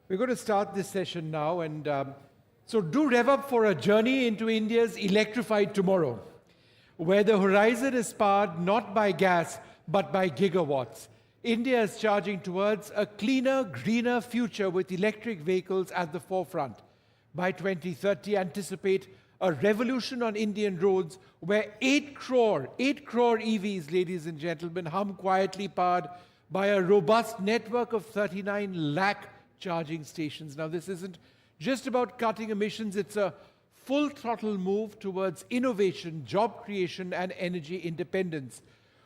We're going to start this session now, and so do rev up for a journey into India's electrified tomorrow, where the horizon is powered not by gas, but by gigawatts. India is charging towards a cleaner, greener future with electric vehicles at the forefront. By 2030, anticipate a revolution on Indian roads where 8 crore EVs, ladies and gentlemen, hum quietly powered by a robust network of 39 lakh charging stations. Now, this isn't just about cutting emissions, it's a full throttle move towards innovation, job creation, and energy independence.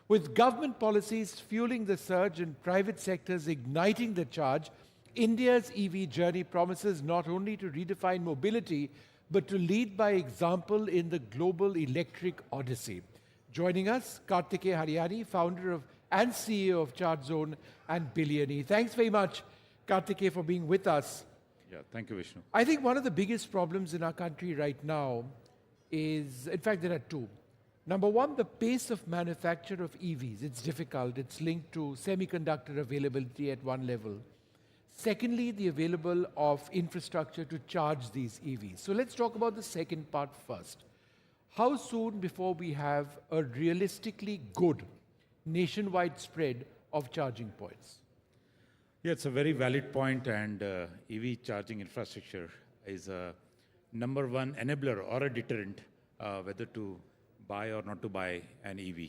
With government policies fueling the surge and private sectors igniting the charge, India's EV journey promises not only to redefine mobility, but to lead by example in the global electric odyssey. Joining us, Kartikey Hariyani, founder of and CEO of Charge Zone and Billioni. Thanks very much, Kartikey, for being with us. Yeah, thank you, Vishnu. I think one of the biggest problems in our country right now is, in fact, there are two. Number one, the pace of manufacture of EVs. It's difficult. It's linked to semiconductor availability at one level. Secondly, the available of infrastructure to charge these EVs. So let's talk about the second part first. How soon before we have a realistically good nationwide spread of charging points? Yeah, it's a very valid point, and EV charging infrastructure is a number one enabler or a deterrent whether to buy or not to buy an EV.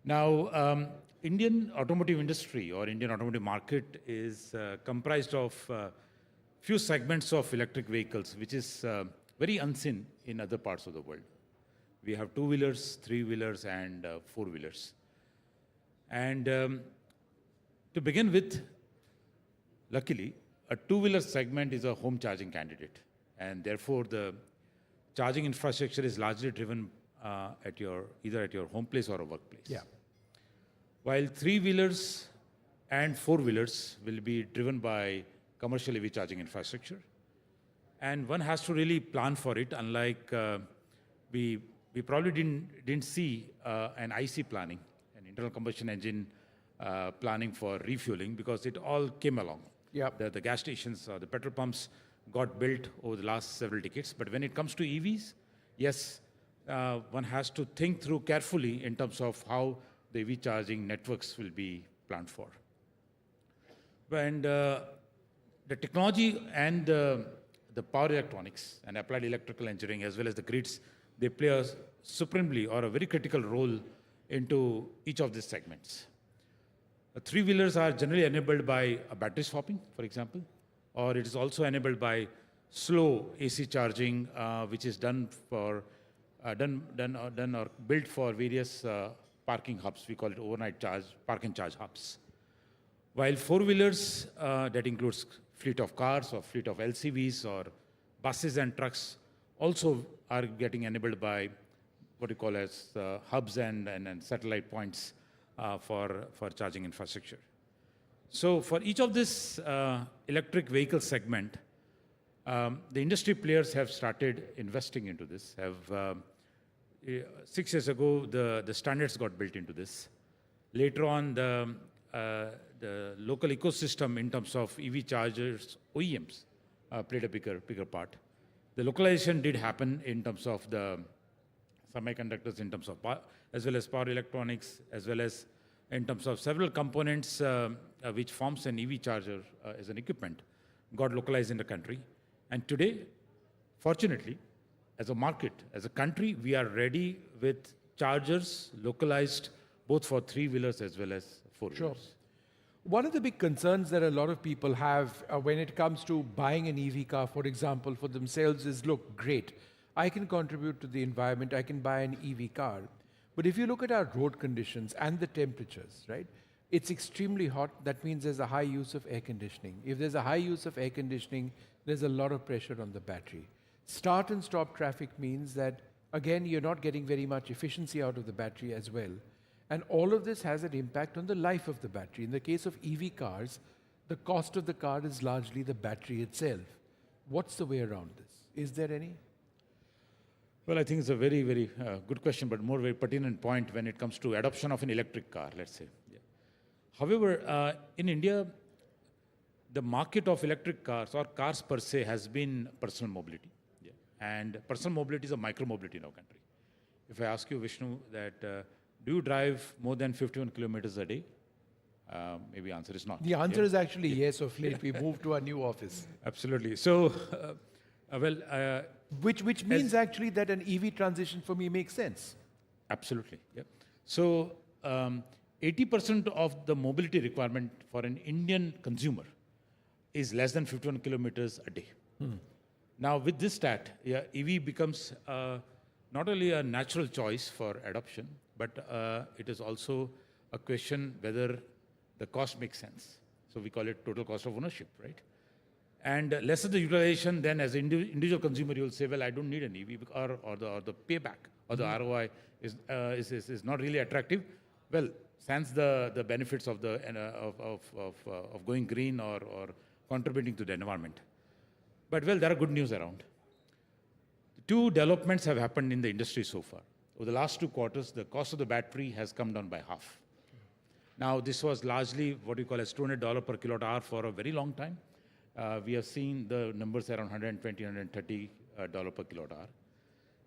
Now, Indian automotive industry or Indian automotive market is comprised of few segments of electric vehicles, which is very unseen in other parts of the world. We have two-wheelers, three-wheelers, and four-wheelers. And to begin with, luckily, a two-wheeler segment is a home charging candidate. And therefore, the charging infrastructure is largely driven either at your home place or a workplace. Yeah. While three-wheelers and four-wheelers will be driven by commercial EV charging infrastructure. And one has to really plan for it, unlike we probably didn't see an IC planning, an internal combustion engine planning for refueling, because it all came along. Yep. The gas stations, the petrol pumps got built over the last several decades. But when it comes to EVs, yes, one has to think through carefully in terms of how the EV charging networks will be planned for. And the technology and the power electronics and applied electrical engineering, as well as the grids, they play a supremely or a very critical role into each of these segments. Three-wheelers are generally enabled by a battery swapping, for example, or it is also enabled by slow AC charging, which is done or built for various parking hubs. We call it overnight charge, park and charge hubs. While four-wheelers, that includes fleet of cars or fleet of LCVs or buses and trucks, also are getting enabled by what we call as hubs and satellite points for charging infrastructure. So for each of this electric vehicle segment, the industry players have started investing into this. 6 years ago, the standards got built into this. Later on, the local ecosystem in terms of EV chargers, OEMs, played a bigger part. The localization did happen in terms of the semiconductors, in terms of as well as power electronics, as well as in terms of several components which forms an EV charger as an equipment, got localized in the country. And today, fortunately, as a market, as a country, we are ready with chargers localized both for three-wheelers as well as four-wheelers. Sure. One of the big concerns that a lot of people have when it comes to buying an EV car, for example, for themselves is, look, great, I can contribute to the environment, I can buy an EV car. But if you look at our road conditions and the temperatures, right, it's extremely hot. That means there's a high use of air conditioning. If there's a high use of air conditioning, there's a lot of pressure on the battery. Start and stop traffic means that, again, you're not getting very much efficiency out of the battery as well. And all of this has an impact on the life of the battery. In the case of EV cars, the cost of the car is largely the battery itself. What's the way around this? Is there any? Well, I think it's a very, very good question, but more very pertinent point when it comes to adoption of an electric car, let's say. Yeah. However, in India, the market of electric cars or cars per se has been personal mobility. Yeah. And personal mobility is a micro mobility in our country. If I ask you, Vishnu, that do you drive more than 51 kilometers a day? Maybe answer is not. The answer is actually yes, of late. We moved to a new office. Absolutely. So, Which means actually that an EV transition for me makes sense. absolutely. Yeah. So, 80% of the mobility requirement for an Indian consumer is less than 51 kilometers a day. Now, with this stat, yeah, EV becomes not only a natural choice for adoption, but it is also a question whether the cost makes sense. So we call it total cost of ownership, right? And lesser the utilization, then as an individual consumer, you'll say, well, I don't need an EV, or the payback or the ROI is not really attractive. Well, sans the benefits of the of going green or contributing to the environment. But well, there are good news around. Two developments have happened in the industry so far. Over the last 2 quarters, the cost of the battery has come down by half. Now, this was largely what we call as $200 per kilowatt hour for a very long time. We have seen the numbers around $120, $130 per kilowatt hour.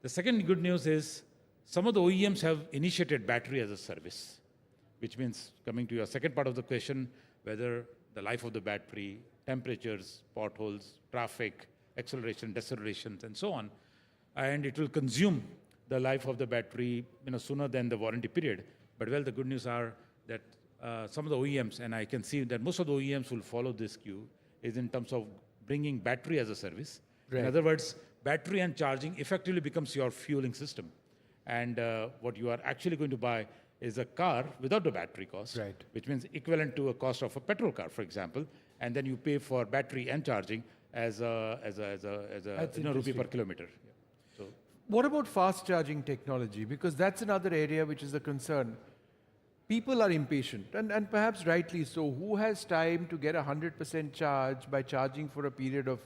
The second good news is some of the OEMs have initiated battery as a service, which means coming to your second part of the question, whether the life of the battery, temperatures, potholes, traffic, acceleration, decelerations, and so on, and it will consume the life of the battery sooner than the warranty period. But well, the good news are that some of the OEMs, and I can see that most of the OEMs will follow this cue, is in terms of bringing battery as a service. Right. In other words, battery and charging effectively becomes your fueling system. And what you are actually going to buy is a car without the battery cost, Right. which means equivalent to a cost of a petrol car, for example, and then you pay for battery and charging as a rupee per kilometer. Yeah. So, What about fast charging technology? Because that's another area which is a concern. People are impatient, and perhaps rightly so. Who has time to get 100% charge by charging for a period of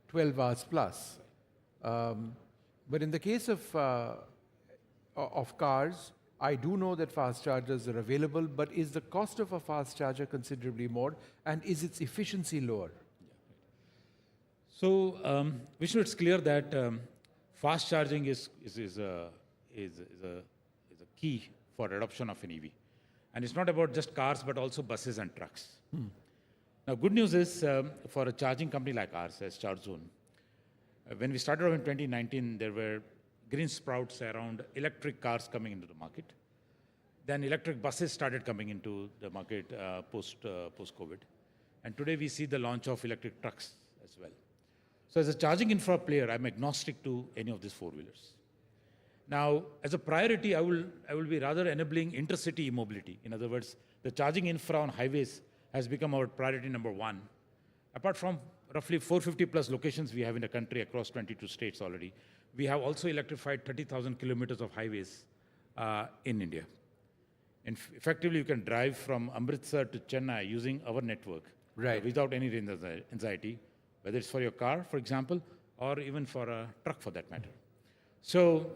12 hours plus? But in the case of cars, I do know that fast chargers are available, but is the cost of a fast charger considerably more, and is its efficiency lower? So, Vishnu, it's clear that fast charging is a key for adoption of an EV. And it's not about just cars, but also buses and trucks. Now, good news is for a charging company like ours, as ChargeZone, when we started off in 2019, there were green sprouts around electric cars coming into the market. Then electric buses started coming into the market post-COVID. And today we see the launch of electric trucks as well. So as a charging infra player, I'm agnostic to any of these four-wheelers. Now, as a priority, I will be rather enabling intercity e-mobility. In other words, the charging infra on highways has become our priority number one. Apart from roughly 450 plus locations we have in the country across 22 states already, we have also electrified 30,000 kilometers of highways in India. And effectively, you can drive from Amritsar to Chennai using our network without any range anxiety, whether it's for your car, for example, or even for a truck for that matter. So,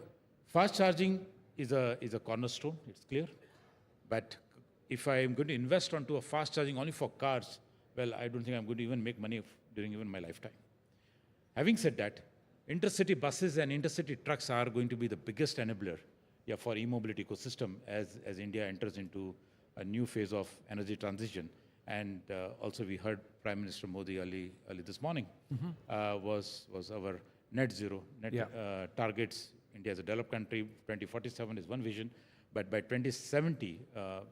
fast charging is a cornerstone, it's clear. But if I am going to invest onto a fast charging only for cars, well, I don't think I'm going to even make money during even my lifetime. Having said that, intercity buses and intercity trucks are going to be the biggest enabler for e-mobility ecosystem as India enters into a new phase of energy transition. And also we heard Prime Minister Modi early this morning was our net zero targets. India as a developed country, 2047 is one vision, but by 2070,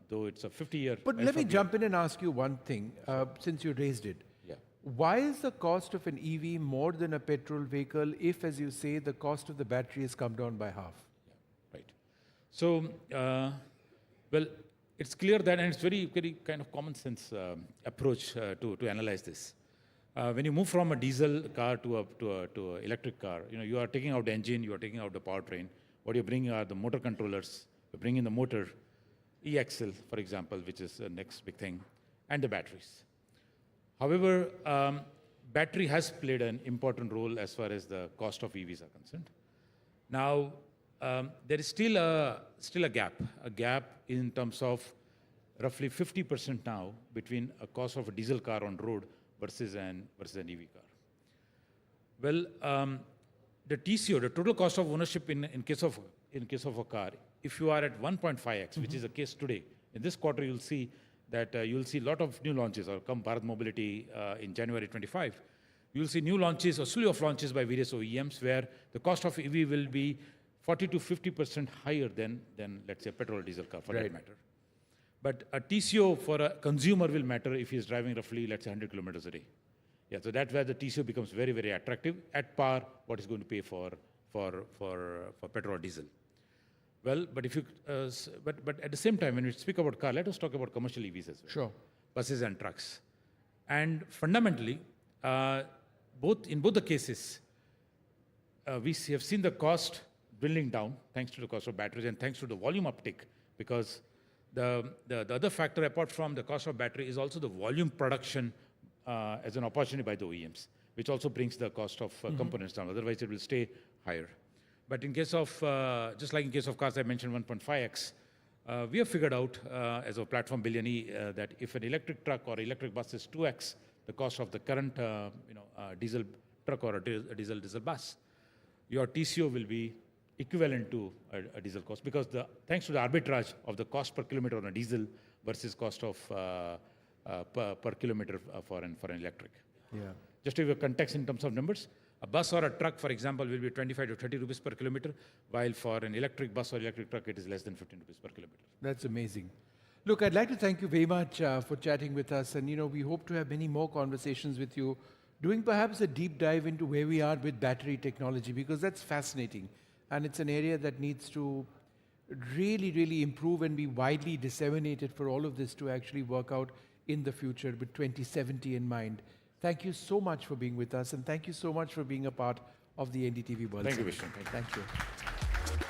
though it's a 50-year... But let me jump in and ask you one thing, since you raised it. Yeah. Why is the cost of an EV more than a petrol vehicle if, as you say, the cost of the battery has come down by half? Yeah, right. So, well, it's clear that, and it's very, very kind of common sense approach to analyze this. When you move from a diesel car to a electric car, you are taking out the engine, you are taking out the powertrain. What you're bringing are the motor controllers. You bring in the motor, e-axle, for example, which is the next big thing, and the batteries. However, battery has played an important role as far as the cost of EVs are concerned. Now, there is still a gap in terms of roughly 50% now between a cost of a diesel car on road versus an EV car. Well, the TCO, the total cost of ownership in case of a car, if you are at 1.5x, which is the case today, in this quarter you'll see that you'll see a lot of new launches, or come Bharat Mobility in January 25. You'll see new launches, a slew of launches by various OEMs, where the cost of EV will be 40 to 50% higher than let's say a petrol or diesel car, for that matter. But a TCO for a consumer will matter if he's driving roughly, let's say, 100 kilometers a day. Yeah, so that's where the TCO becomes very, very attractive, at par what is going to pay for petrol or diesel. Well, but if you, but at the same time, when we speak about car, let us talk about commercial EVs as well. Sure. Buses and trucks. And fundamentally, in both the cases, we have seen the cost dwindling down thanks to the cost of batteries and thanks to the volume uptick, because the other factor apart from the cost of battery is also the volume production as an opportunity by the OEMs, which also brings the cost of components down. Otherwise, it will stay higher. But in case of, just like in case of cars, I mentioned 1.5x, we have figured out as a platform Billion E that if an electric truck or electric bus is 2x the cost of the current diesel truck or a diesel bus, your TCO will be equivalent to a diesel cost, because thanks to the arbitrage of the cost per kilometer on a diesel versus cost of per kilometer for an electric. Yeah. Just to give a context in terms of numbers, a bus or a truck, for example, will be 25 to 30 rupees per kilometer, while for an electric bus or electric truck, it is less than 15 rupees per kilometer. That's amazing. Look, I'd like to thank you very much for chatting with us. And, we hope to have many more conversations with you, doing perhaps a deep dive into where we are with battery technology, because that's fascinating. And it's an area that needs to really, really improve and be widely disseminated for all of this to actually work out in the future with 2070 in mind. Thank you so much for being with us, and thank you so much for being a part of the NDTV World. Thank you, Series. Vishnu. Thank you.